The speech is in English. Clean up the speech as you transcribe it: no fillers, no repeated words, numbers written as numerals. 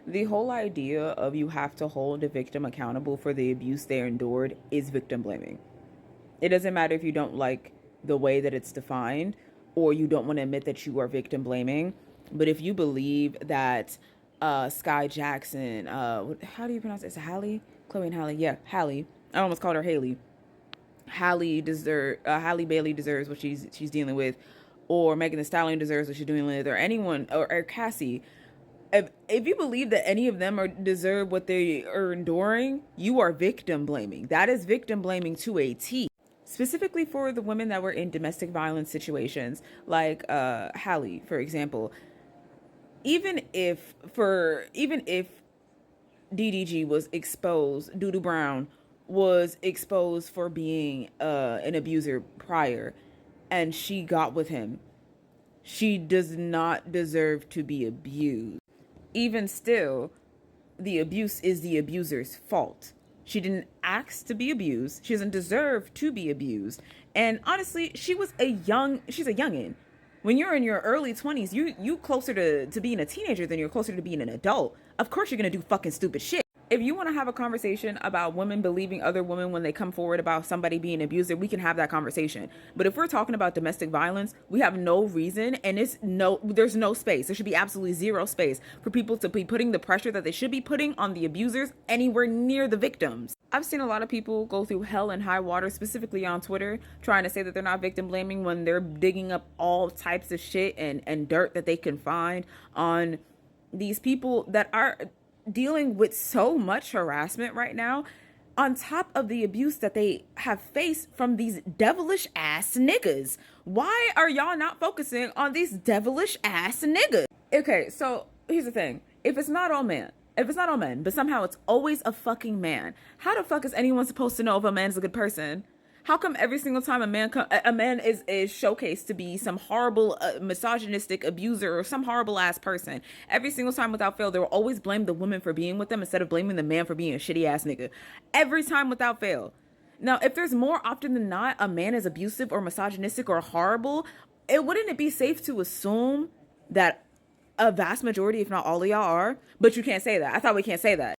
The whole idea of you have to hold a victim accountable for the abuse they endured is victim blaming. It doesn't matter if you don't like the way that it's defined or you don't want to admit that you are victim blaming. But if you believe that Sky Jackson, how do you pronounce it? Is it Halle? Chloe and Halle? Yeah, Halle. I almost called her Haley. Halle Bailey deserves what she's dealing with, or Megan Thee Stallion deserves what she's dealing with, or anyone, or Cassie. If you believe that any of them deserve what they are enduring, you are victim blaming. That is victim blaming to a T. Specifically for the women that were in domestic violence situations, like Halle, for example. Even if DDG was exposed, Doodoo Brown was exposed for being an abuser prior, and she got with him, she does not deserve to be abused. Even still, the abuse is the abuser's fault. She didn't ask to be abused. She doesn't deserve to be abused. And honestly, she's a youngin'. When you're in your early 20s, you closer to being a teenager than you're closer to being an adult. Of course you're gonna do fucking stupid shit. If you want to have a conversation about women believing other women when they come forward about somebody being abusive, we can have that conversation. But if we're talking about domestic violence, we have no reason, and there's no space. There should be absolutely zero space for people to be putting the pressure that they should be putting on the abusers anywhere near the victims. I've seen a lot of people go through hell and high water, specifically on Twitter, trying to say that they're not victim blaming when they're digging up all types of shit and dirt that they can find on these people that are dealing with so much harassment right now, on top of the abuse that they have faced from these devilish ass niggas. Why are y'all not focusing on these devilish ass niggas? Okay, so here's the thing. If it's not all men, but somehow it's always a fucking man, how the fuck is anyone supposed to know if a man's a good person? How come every single time a man is showcased to be some horrible misogynistic abuser or some horrible ass person, every single time without fail, they will always blame the woman for being with them instead of blaming the man for being a shitty ass nigga. Every time without fail. Now, if there's more often than not a man is abusive or misogynistic or horrible, wouldn't it be safe to assume that a vast majority, if not all of y'all are? But you can't say that. I thought we can't say that.